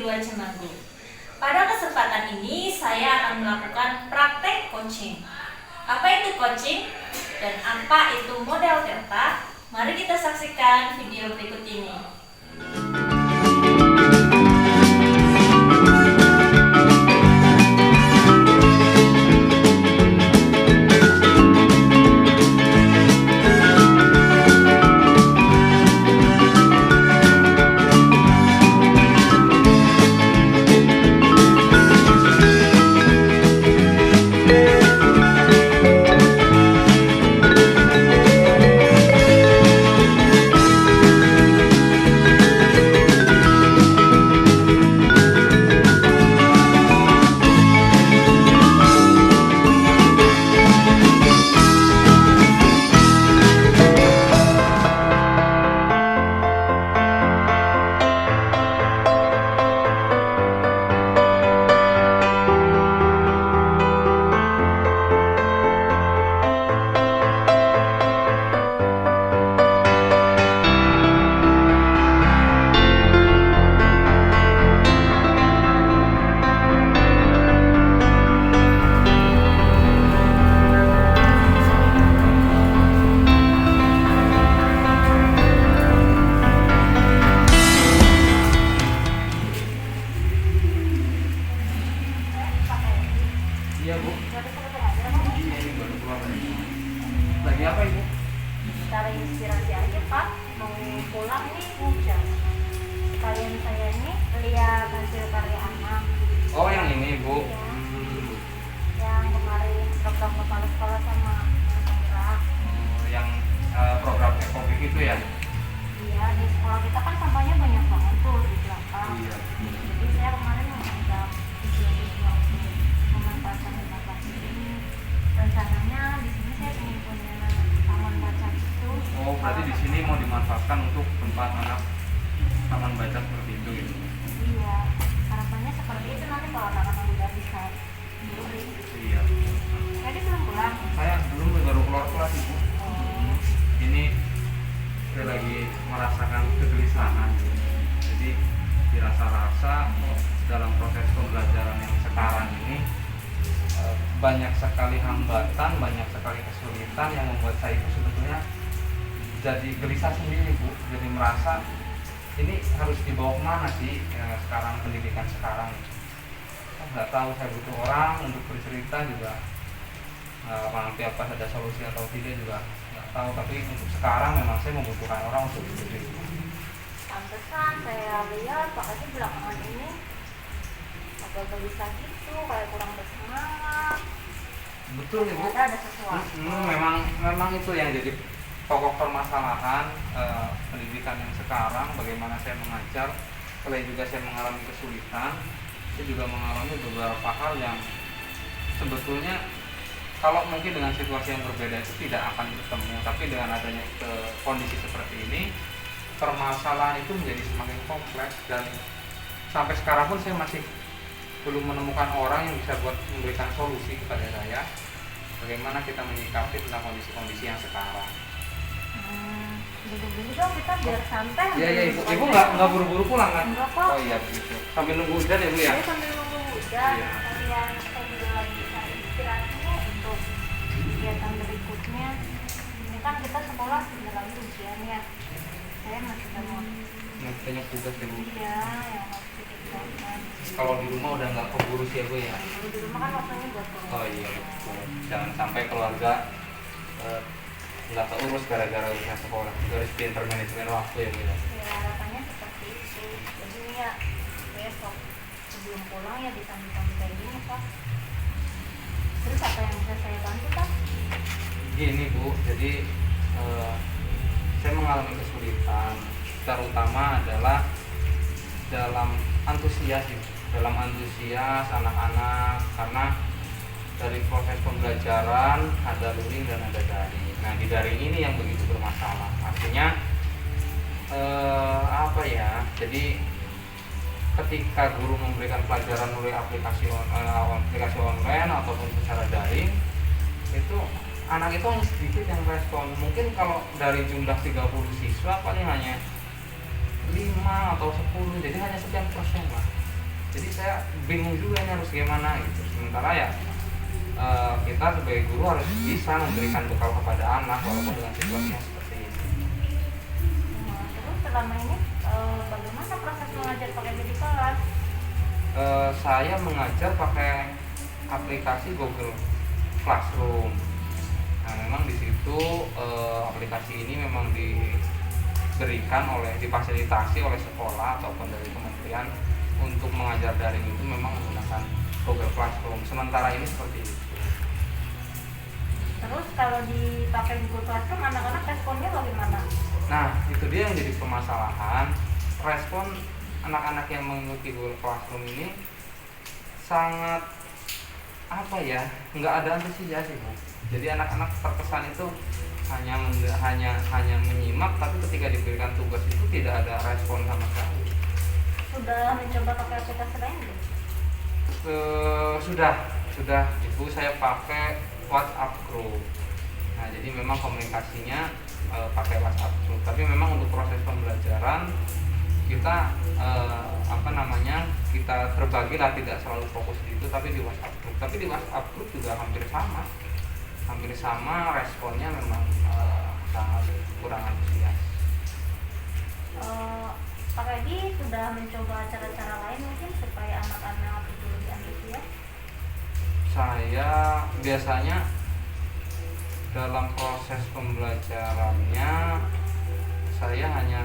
Ridwan Cemanggu. Pada kesempatan ini saya akan melakukan praktek coaching. Apa itu coaching dan apa itu model theta? Mari kita saksikan video berikut ini. Iya Bu. Iya ini baru keluar. Lagi apa Ibu? Cari inspirasi aja Pak, mau pulang nih hujan. Sekalian saya ini lihat hasil karya anak. Oh yang ini Bu. Iya. Yang kemarin program kepala sekolah sama Kira. Yang program ekofik itu ya? Iya, di sekolah kita kan sampahnya banyak banget tuh di belakang. Iya. Jadi saya kemarin mengajak siswa-siswa untuk memanfaatkan limbah plastik ini. Rencananya di sini saya ingin punya taman baca gitu. Oh berarti di sini mau dimanfaatkan untuk tempat anak taman baca seperti itu gitu? Iya, harapannya seperti itu nanti kalau anak-anak udah bisa beli. Iya. Tadi belum pulang. Saya belum baru keluar kelas Ibu. Oh, Ini saya lagi merasakan kegelisahan. Jadi dirasa-rasa dalam proses pembelajaran yang sekarang ini banyak sekali hambatan, banyak sekali kesulitan yang membuat saya itu sebetulnya jadi gelisah sendiri Bu. Jadi merasa ini harus dibawa kemana sih sekarang pendidikan sekarang. Nggak tahu, saya butuh orang untuk bercerita juga. Nanti apa ada solusi atau tidak juga nggak tahu, tapi untuk sekarang memang saya membutuhkan orang untuk bercerita. pantesan saya lihat Pak Adi belakangan ini agak gelisah gitu, kayak kurang bersemangat. Betul Ibu. Ternyata ada sesuatu. Memang itu yang jadi pokok permasalahan pendidikan yang sekarang. Bagaimana saya mengajar, selain juga saya mengalami kesulitan, saya juga mengalami beberapa hal yang sebetulnya kalau mungkin dengan situasi yang berbeda itu tidak akan ketemu, tapi dengan adanya kondisi seperti ini, permasalahan itu menjadi semakin kompleks dan sampai sekarang pun saya masih belum menemukan orang yang bisa memberikan solusi kepada saya bagaimana kita menyikapi tentang kondisi-kondisi yang sekarang. Dulu-dulu dong kita biar santai. Iya Ibu. Ibu nggak buru-buru pulang kan? Enggak kok. Oh iya begitu. Sambil nunggu hujan ya Bu ya? Jadi sambil nunggu hujan, Iya. kalian saya juga lagi cari inspirasi untuk kegiatan berikutnya. Ini kan kita sekolah sudah lagi ujiannya. Saya masih mau Banyak tugas ya Bu. iya yang harus dikerjakan. Kalau di rumah udah nggak keburu sih ya Bu ya? Kalau di rumah kan waktunya buat keluarga. Oh iya betul. Jangan sampai keluarga nggak keurus gara-gara urusan sekolah. Juga harus pinter manajemen waktu ya Bu ya. Ya harapannya seperti itu. Jadi ya besok sebelum pulang ya disambil-sambil kayak gini Pak. Terus apa yang bisa saya bantu Pak? Gini Bu, jadi saya mengalami kesulitan, terutama adalah dalam antusias anak-anak, karena dari proses pembelajaran ada luring dan ada daring. Nah di daring ini yang begitu bermasalah, artinya jadi ketika guru memberikan pelajaran melalui aplikasi online ataupun secara daring, itu anak itu hanya sedikit yang respon. Mungkin kalau dari jumlah 30 siswa paling hanya 5 atau 10, jadi hanya sekian persen lah. Jadi saya bingung juga nih harus gimana gitu. Sementara ya kita sebagai guru harus bisa memberikan bekal kepada anak walaupun dengan situasinya seperti ini. Nah, terus selama ini bagaimana proses mengajar pakai di kelas? Saya mengajar pakai aplikasi Google Classroom. Nah, memang di situ aplikasi ini memang diberikan difasilitasi oleh sekolah ataupun dari kementerian untuk mengajar daring itu memang menggunakan Google Classroom. Sementara ini seperti itu. Terus kalau dipakai Google Classroom, anak-anak responnya bagaimana? Nah, itu dia yang jadi permasalahan. Respon anak-anak yang mengikuti Google Classroom ini sangat nggak ada antusias sih, Bu. Jadi anak-anak terkesan itu hanya menyimak, tapi ketika diberikan tugas itu tidak ada respon sama sekali. Sudah mencoba pakai aplikasi lain belum? Sudah Ibu, saya pakai WhatsApp Group. Nah, jadi memang komunikasinya pakai WhatsApp Group, tapi memang untuk proses pembelajaran kita kita terbagi lah, tidak selalu fokus di itu, tapi di WhatsApp Group. Tapi di WhatsApp Group juga hampir sama responnya memang sangat kurang antusias. Pak Edi sudah mencoba cara-cara lain mungkin supaya anak-anak itu lebih antusias? Saya biasanya dalam proses pembelajarannya saya hanya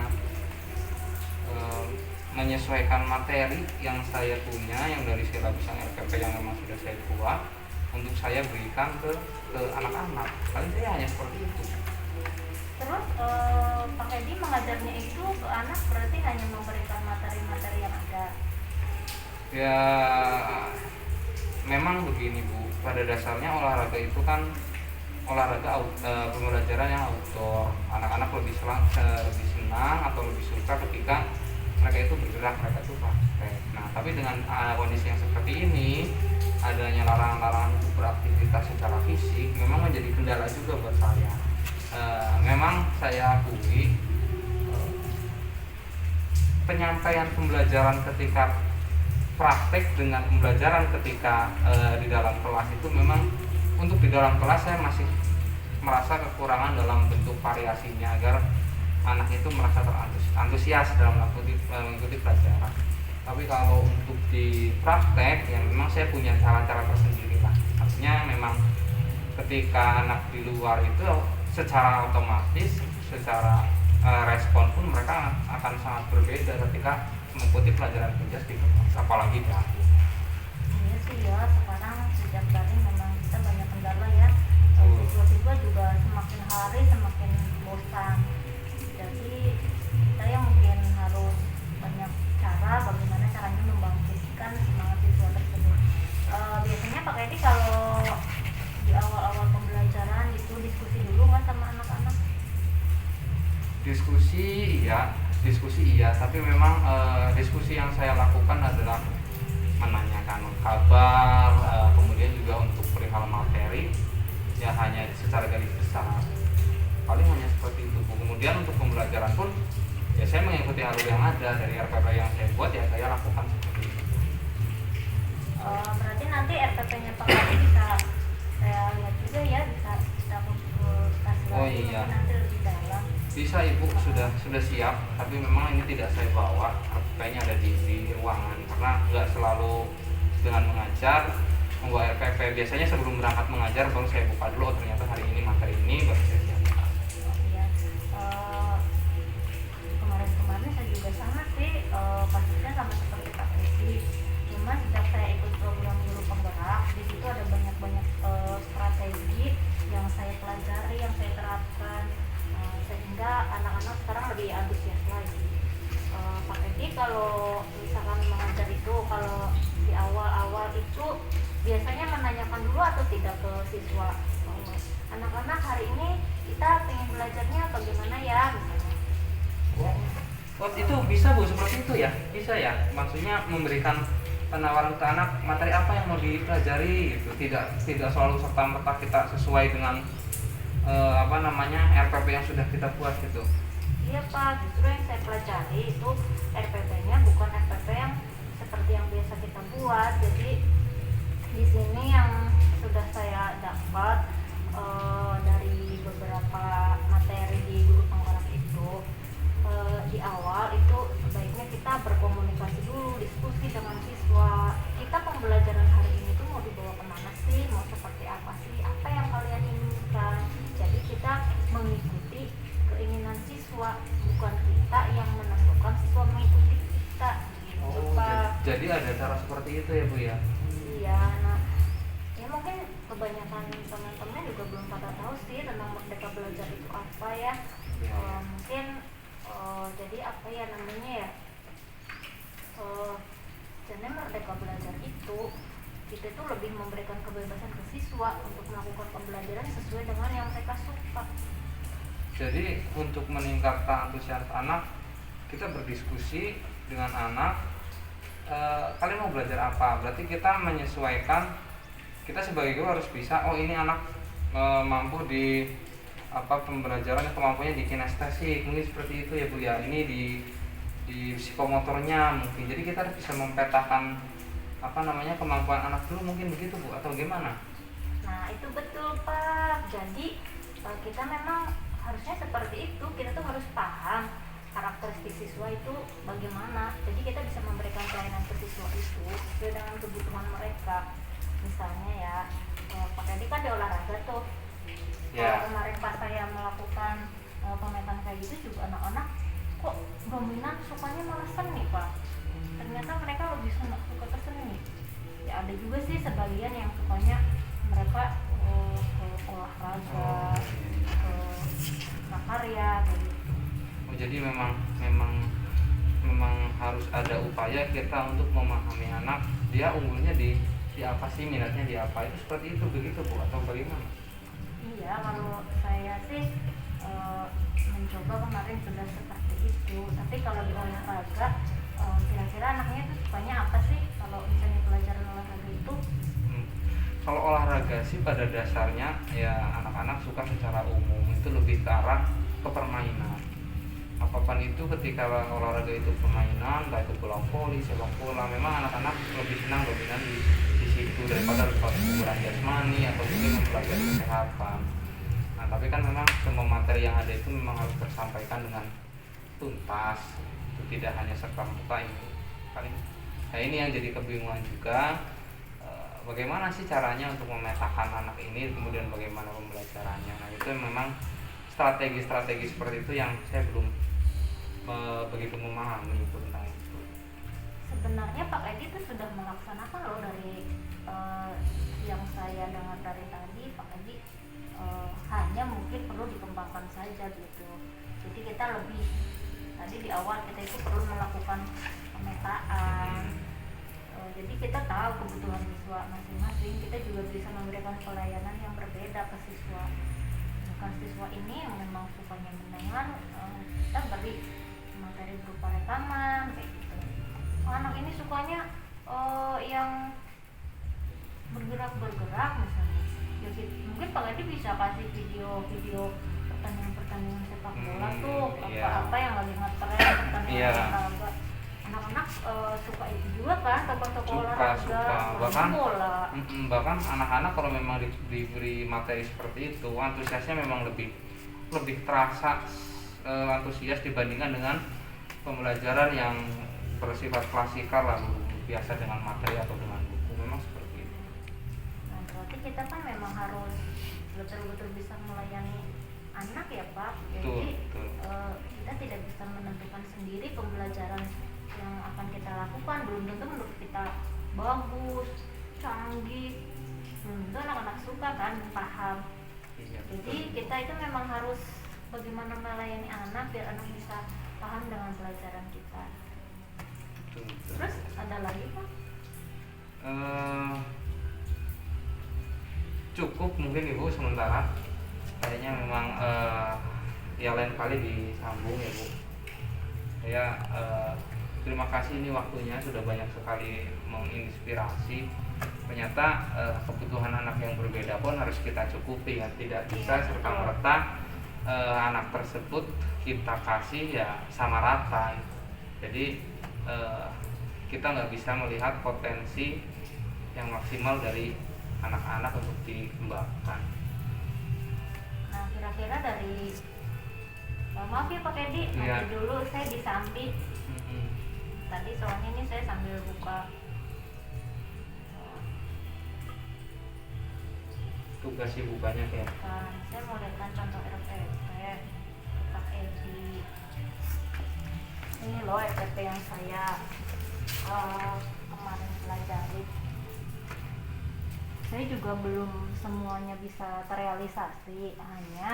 menyesuaikan materi yang saya punya, yang dari silabus yang RPP yang memang sudah saya buat, untuk saya berikan ke anak-anak. Paling saya hanya seperti itu. Terus Pak Edi mengajarnya itu ke anak berarti hanya memberikan materi-materi yang ada? Ya memang begini, Bu, pada dasarnya olahraga itu kan pembelajaran yang outdoor. Anak-anak lebih senang atau lebih suka ketika mereka itu bergerak, mereka itu praktek. Nah, tapi dengan kondisi yang seperti ini, adanya larangan-larangan untuk beraktivitas secara fisik memang menjadi kendala juga buat saya. Memang saya akui penyampaian pembelajaran ketika praktek dengan pembelajaran ketika di dalam kelas itu memang untuk di dalam kelas saya masih merasa kekurangan dalam bentuk variasinya agar anak itu merasa antusias dalam mengikuti pelajaran. Tapi kalau untuk di praktek ya memang saya punya cara-cara tersendiri lah. Artinya memang ketika anak di luar itu secara otomatis, secara respon pun mereka akan sangat berbeda ketika mengikuti pelajaran kelas di kelas, apalagi daring. Iya sih ya, sekarang sejak daring memang kita banyak kendala ya. Siswa-siswa juga semakin hari semakin bosan. Jadi kita yang mungkin harus banyak cara bagaimana caranya membangkitkan semangat siswa tersebut. Biasanya Pak Edi kalau di awal-awal pembelajaran itu diskusi dulu nggak sama anak-anak? Diskusi iya, tapi memang diskusi yang saya lakukan adalah menanyakan kabar, kemudian juga untuk perihal materi ya hanya secara garis besar, paling hanya seperti itu. Kemudian untuk pembelajaran pun ya saya mengikuti alur yang ada dari RPP yang saya buat, ya saya lakukan seperti itu. Berarti nanti RPP-nya Pak Edi bisa saya lihat juga ya, bisa kita konsultasi lagi nanti lebih dalam. Bisa Ibu, sudah siap, tapi memang ini tidak saya bawa, RPP-nya ada di ruangan karena nggak selalu dengan mengajar membawa RPP. Biasanya sebelum berangkat mengajar baru saya buka dulu, oh ternyata hari ini materi ini baru saya siapkan. Iya, kemarin saya juga sama sih, kasusnya sama seperti Pak Edi. Cuma sejak saya ikut program guru penggerak, di situ ada banyak strategi yang saya pelajari, yang saya terapkan, sehingga anak-anak sekarang lebih antusias lagi. Pak Edi kalau misalkan mengajar itu, kalau di awal-awal itu biasanya menanyakan dulu atau tidak ke siswa, anak-anak hari ini kita pengen belajarnya bagaimana ya misalnya. Oh itu bisa Bu, seperti itu ya, bisa ya. Maksudnya memberikan penawaran ke anak materi apa yang mau dipelajari gitu, tidak selalu serta-merta kita sesuai dengan RPP yang sudah kita buat gitu. Iya Pak, justru yang saya pelajari itu RPP-nya bukan RPP yang seperti yang biasa siswa. Jadi di sini yang sudah saya dapat dari beberapa materi di guru penggerak itu, di awal itu sebaiknya kita berkomunikasi dulu, diskusi dengan siswa. Kita pembelajaran hari ini tuh mau dibawa kemana sih, mau seperti apa sih, apa yang kalian inginkan. Jadi kita mengikuti keinginan siswa, bukan kita yang menentukan siswa mengikuti kita gitu, Oh, Pak. jadi ada cara seperti itu ya Bu ya? Iya, nah ya mungkin kebanyakan teman-teman juga belum pada tahu sih tentang Merdeka Belajar itu apa ya. Iya. Mungkin jadi apa ya namanya ya, jadi Merdeka Belajar itu kita tuh lebih memberikan kebebasan ke siswa untuk melakukan pembelajaran sesuai dengan yang mereka suka. Jadi untuk meningkatkan antusias anak, kita berdiskusi dengan anak, kalian mau belajar apa? Berarti kita menyesuaikan, kita sebagai guru harus bisa, oh ini anak mampu di pembelajaran, kemampuannya di kinestetik, mungkin seperti itu ya Bu ya. Ini di psikomotornya mungkin. Jadi kita bisa mempetakan kemampuan anak dulu, mungkin begitu Bu, atau gimana? Nah itu betul Pak. Jadi kita memang harusnya seperti itu. Kita tuh harus paham karakteristik siswa itu bagaimana. Jadi kita bisa memberikan pelayanan ke siswa itu sesuai dengan kebutuhan mereka. Misalnya ya, Pak Edi kan di olahraga tuh. Ya. Kemarin pas saya melakukan pemetaan kayak gitu juga anak-anak kok dominan sukanya malah seni Pak. Ternyata mereka lebih suka ke seni. Ya ada juga sih sebagian yang sukanya mereka ke olahraga, ke prakarya gitu. Oh, jadi memang harus ada upaya kita untuk memahami anak, dia unggulnya di apa sih, minatnya di apa, itu seperti itu begitu Bu, atau bagaimana? Iya, kalau saya sih mencoba kemarin sudah seperti itu. Tapi kalau di olahraga, kira-kira anaknya tuh sukanya apa sih kalau misalnya pelajaran olahraga itu? Kalau olahraga sih pada dasarnya ya anak-anak suka secara umum itu lebih ke arah ke permainan. Apapun itu ketika olahraga itu permainan, entah itu bola voli, sepak bola, memang anak-anak lebih senang dominan di situ daripada pembelajaran jasmani atau mungkin mempelajari kesehatan. Nah, tapi kan memang semua materi yang ada itu memang harus tersampaikan dengan tuntas, itu tidak hanya serta-merta ini. Nah, ini yang jadi kebingungan juga, bagaimana sih caranya untuk memetakan anak ini, kemudian bagaimana pembelajarannya. Nah, itu memang strategi-strategi seperti itu yang saya belum begitu memahami itu tentang itu. Sebenarnya Pak Edi itu sudah melaksanakan loh dari yang saya dengar dari tadi. Pak Edi hanya mungkin perlu dikembangkan saja gitu. Jadi kita lebih, tadi di awal kita itu perlu melakukan pemetaan. Jadi kita tahu kebutuhan siswa masing-masing. Kita juga bisa memberikan pelayanan yang berbeda ke siswa. Bukan siswa ini yang memang sukanya mendengar, kita beri materi berupa rekaman kayak gitu. Anak ini sukanya yang bergerak misalnya. Ya, mungkin Pak Edi bisa kasih video pertandingan sepak bola tuh, apa yang lagi ngetren pertandingan olahraga. Anak-anak suka itu juga kan, tokoh-tokoh olahraga, bola. Bahkan anak-anak kalau memang diberi materi seperti itu, antusiasnya memang lebih terasa antusias dibandingkan dengan pembelajaran yang bersifat klasikal lalu biasa dengan materi atau dengan buku. Memang seperti itu. Nah, berarti kita kan memang harus betul-betul bisa melayani anak ya Pak. Jadi kita tidak bisa menentukan sendiri pembelajaran yang akan kita lakukan. Belum tentu menurut kita bagus, canggih, tentu anak-anak suka kan, paham. Jadi kita itu memang harus bagaimana melayani anak biar anak bisa paham dengan pelajaran kita. Terus ada lagi Pak? Cukup mungkin Ibu sementara. Kayaknya memang ya lain kali disambung ya Bu. Ya terima kasih ini waktunya sudah banyak sekali menginspirasi. Ternyata kebutuhan anak yang berbeda pun harus kita cukupi ya, tidak bisa serta-merta anak tersebut kita kasih ya sama rata. Jadi kita nggak bisa melihat potensi yang maksimal dari anak-anak untuk dikembangkan. Nah, kira-kira dari maaf ya Pak Edi, Iya. nanti dulu saya disambi. Tadi soalnya ini saya sambil buka Tugas bukanya kayak kan, saya mau lihatkan contoh RPP Pak Edi. Ini loh RPP yang saya kemarin pelajari. Saya juga belum semuanya bisa terrealisasi, hanya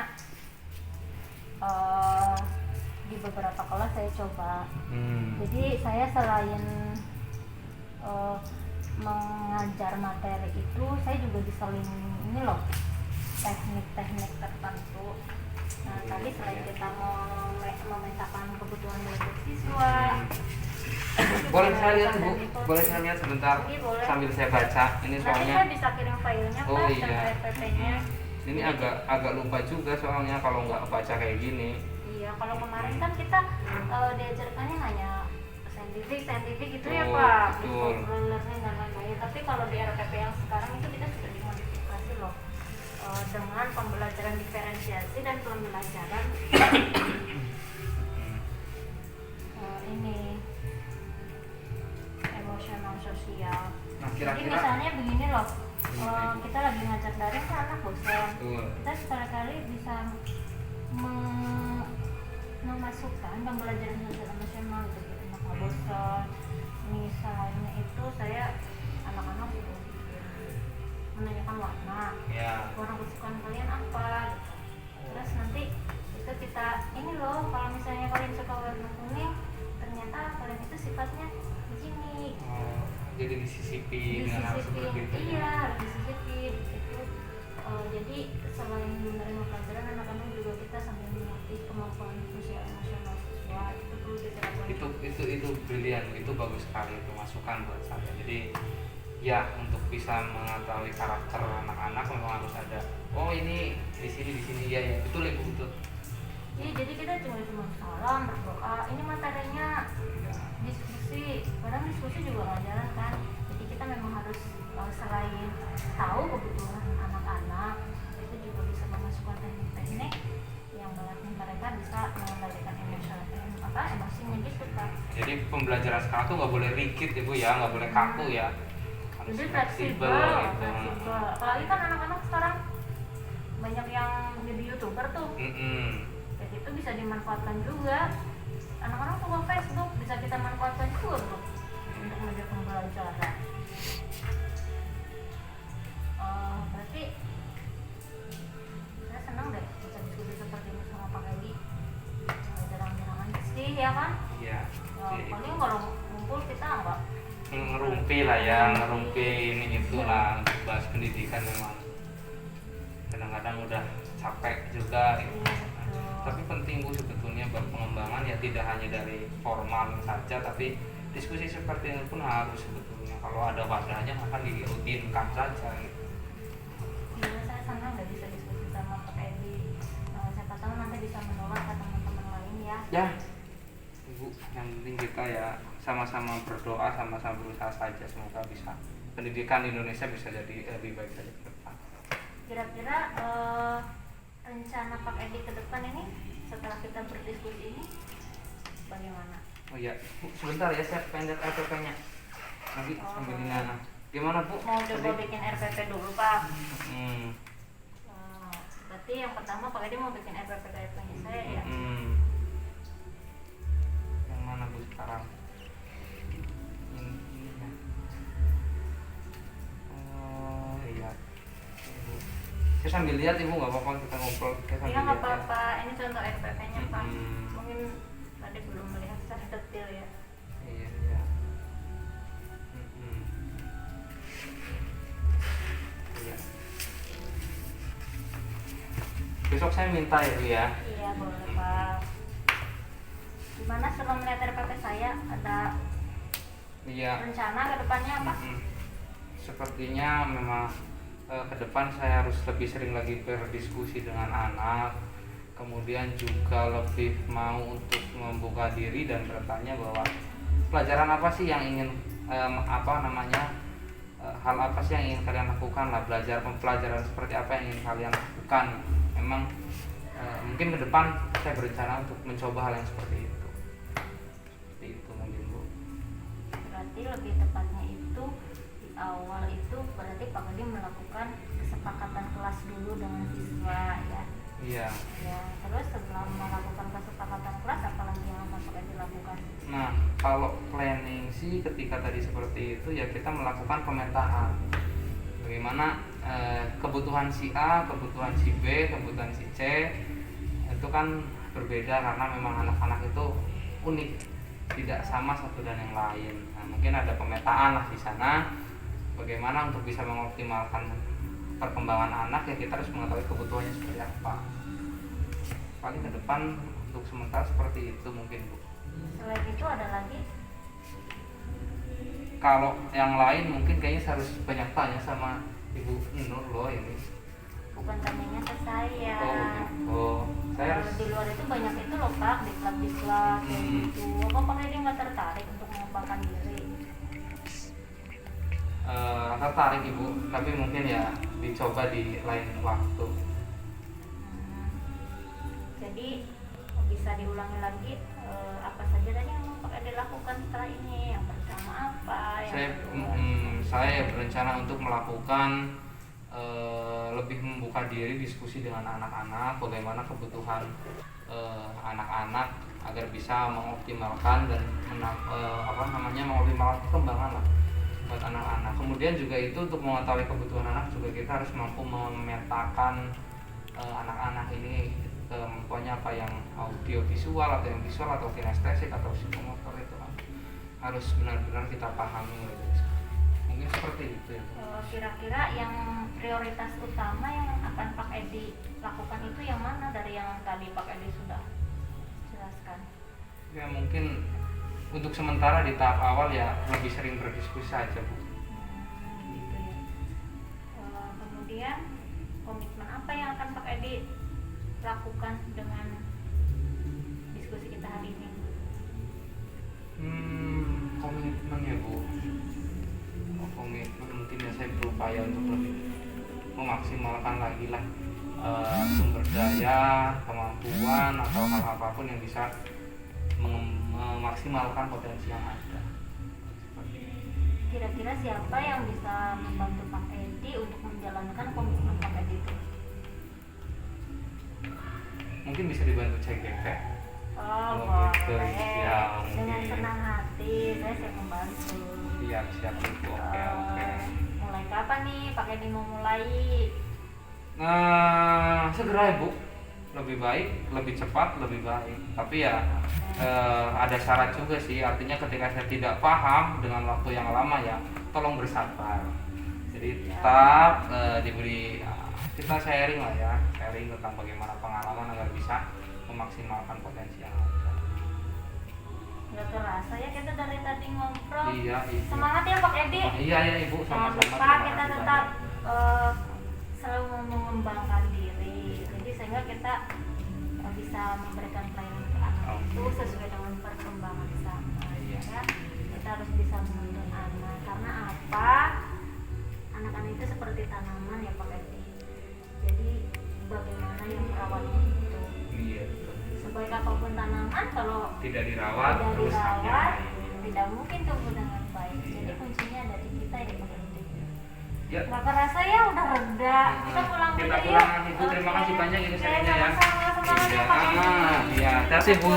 di beberapa kelas saya coba. Jadi saya selain mengajar materi itu, saya juga diseling ini loh, teknik-teknik tertentu. Nah, tadi selain kita mau memetakan kebutuhan belajar siswa, boleh saya lihat Bu, dan info- boleh saya lihat sebentar Oke, boleh. sambil saya baca ini Nanti soalnya saya bisa kirim filenya Oh, Pak, iya. contoh RPP-nya. ini agak lupa juga soalnya kalau nggak baca kayak gini. Iya, kalau kemarin kan kita diajarkannya hanya saintifik gitu ya Betul, Pak, betul. visual learning dan lain-lain. Tapi kalau di RPP yang sekarang itu kita sudah dimodifikasi loh, dengan pembelajaran diferensiasi dan pembelajaran ini emosional sosial. Nah, Jadi kira-kira misalnya begini loh, kita lagi ngajar daring kan anak bosan. Betul. Kita sekali-kali bisa memasukkan pembelajaran sosial emosional gitu, biar anak nggak bosan. Misalnya itu saya anak-anak itu menanyakan warna kesukaan kalian apa gitu. Terus nanti itu kita ini loh, kalau misalnya kalian suka warna kuning, ternyata kalian itu sifatnya begini. Jadi disisipi dengan hal seperti itu. Iya, harus disisipin gitu. Jadi selain menerima pelajaran, anak-anak juga kita sambil melatih kemampuan sosial emosional siswa, itu perlu kita Itu brilian, itu bagus sekali, itu masukan buat saya. Jadi ya, untuk bisa mengetahui karakter anak-anak memang harus ada. Oh, ini di sini ya betul Ibu, betul. Iya, jadi kita cuma salam, berdoa. Ini materinya Ya. diskusi, kadang diskusi juga nggak jalan kan. Jadi kita memang harus selain tahu kebutuhan anak-anak, itu juga bisa memasukkan teknik-teknik yang melatih mereka bisa mengendalikan emosinya gitu Pak. Jadi pembelajaran sekarang tuh nggak boleh rigid Ibu ya, nggak boleh kaku ya. Harus Jadi fleksibel fleksibel, gitu. apalagi kan anak-anak sekarang banyak yang jadi YouTuber tuh. Mm-mm. Jadi itu bisa dimanfaatkan juga. Anak-anak suka Facebook, bisa kita manfaatkan juga bro, untuk media pembelajaran. Berarti saya senang deh bisa diskusi seperti ini sama Pak Edi. Jarang-jarang aja sih ya kan. Iya. Paling kalau ngumpul kita nggak Ngerumpi lah ya, ngerumpi ini itulah untuk bahas pendidikan memang kadang-kadang udah capek juga gitu. Tapi penting Bu sebetulnya buat pengembangan ya, tidak hanya dari formal saja, tapi diskusi seperti ini pun harus sebetulnya. Kalau ada wadahnya maka dirutinkan saja gitu. Iya, saya senang nggak bisa diskusi sama Pak Edi. Siapa tahu nanti bisa menular ke teman-teman lain ya. Ya Ibu, yang penting kita ya sama-sama berdoa, sama-sama berusaha saja, semoga bisa pendidikan di Indonesia bisa jadi lebih baik lagi ke depan. Kira-kira rencana Pak Edi ke depan ini setelah kita berdiskusi ini bagaimana? Oh iya, Bu, sebentar ya, saya pengen lihat RPP-nya. Nanti sambil ini gimana Bu? Mau coba bikin RPP dulu Pak. Hmm. Berarti yang pertama Pak Edi mau bikin RPP kayak punya saya ya. Yang mana Bu sekarang? Ini ya. Oh iya. Ibu. Saya sambil lihat Ibu, nggak apa-apa kita ngobrol. Kita sambil Iya nggak lihat ya. apa-apa. Ini contoh RPP-nya Pak. Mm-mm. Mungkin tadi belum melihat secara detail ya. Iya, iya. Iya. Besok saya minta ya Bu ya. Iya boleh Pak. Gimana setelah melihat RPP saya, ada Iya. rencana ke depannya apa? Sepertinya memang ke depan saya harus lebih sering lagi berdiskusi dengan anak, kemudian juga lebih mau untuk membuka diri dan bertanya bahwa pelajaran apa sih yang ingin hal apa sih yang ingin kalian lakukan lah, pelajaran seperti apa yang ingin kalian lakukan. Memang mungkin ke depan saya berencana untuk mencoba hal yang seperti itu mungkin Bu. Berarti lebih tepatnya itu di awal itu berarti Pak Edi melakukan kesepakatan kelas dulu dengan siswa ya. Iya. Ya, terus setelah melakukan kesepakatan kelas apalagi yang akan Pak Edi lakukan? Nah, kalau planning sih ketika tadi seperti itu ya kita melakukan pemetaan. Bagaimana kebutuhan si A, kebutuhan si B, kebutuhan si C itu kan berbeda karena memang anak-anak itu unik, tidak sama satu dan yang lain. Nah, mungkin ada pemetaan lah di sana. Bagaimana untuk bisa mengoptimalkan perkembangan anak ya kita harus mengetahui kebutuhannya seperti apa. Paling ke depan untuk sementara seperti itu mungkin Bu. Selain itu ada lagi? Kalau yang lain mungkin kayaknya saya harus banyak tanya sama Ibu Nur loh ini. Bukan tanyanya ke saya. Saya harus Di luar itu banyak itu loh Pak, diklat kayak gitu. Apa Pak Edi nggak tertarik untuk mengembangkan diri? Tertarik Ibu, tapi mungkin ya dicoba di lain waktu. Jadi bisa diulangi lagi apa saja tadi yang mau Pak Edi lakukan setelah ini? Yang pertama apa? Saya berencana untuk melakukan lebih membuka diri, diskusi dengan anak-anak, bagaimana kebutuhan anak-anak agar bisa mengoptimalkan dan mengoptimalkan perkembangan lah buat anak-anak. Kemudian juga itu untuk mengetahui kebutuhan anak juga kita harus mampu memetakan anak-anak ini kemampuannya apa, yang audio visual atau yang visual atau kinestetik atau psikomotor itu kan harus benar-benar kita pahami mulai dari sekarang. Mungkin seperti itu ya. Kira-kira yang prioritas utama yang akan Pak Edi lakukan itu yang mana dari yang tadi Pak Edi sudah jelaskan? Ya mungkin untuk sementara di tahap awal ya lebih sering berdiskusi saja Bu. Gitu ya. Kemudian komitmen apa yang akan Pak Edi lakukan dengan diskusi kita hari ini? Komitmen ya Bu. Komitmen mungkin ya saya berupaya untuk lebih memaksimalkan lagi lah sumber daya, kemampuan atau hal apapun yang bisa memaksimalkan potensi yang ada. Kira-kira siapa yang bisa membantu Pak Edi untuk menjalankan komitmen Pak Edi itu? Mungkin bisa dibantu CGP. Gitu. Ya, dengan senang hati saya siap membantu. Siap itu. Oke. Mulai kapan nih Pak Edi mau mulai? Segera ya Bu. Lebih baik, lebih cepat, lebih baik. Tapi ya ada syarat juga sih. Artinya ketika saya tidak paham dengan waktu yang lama ya tolong bersabar. Jadi tetap diberi kita sharing lah ya, sharing tentang bagaimana pengalaman agar bisa memaksimalkan potensi yang ada. Nggak terasa ya kita dari tadi ngobrol. Iya. Semangat ya Pak Edi. Iya Ibu, Jangan sama-sama. lupa kita tetap selalu mengembangkan diri. Jadi sehingga kita bisa memberikan pelayanan ke anak itu sesuai dengan perkembangan sama. Ya. Kita harus bisa menuntun anak. Karena apa? Anak-anak itu seperti tanaman ya Pak Edi. Jadi bagaimana yang merawatnya itu? Iya. Sebaik apapun tanaman kalau Tidak dirawat, terus tidak mungkin tumbuh dengan baik. Jadi kuncinya ada di kita ya Pak Edi. Ya. Nggak kerasa ya udah reda. Kita pulang dulu yuk. Ibu, terima kasih banyak ini sharingnya ya. Sama-sama, semangat ya Pak Edi. Iya, terima kasih Bu.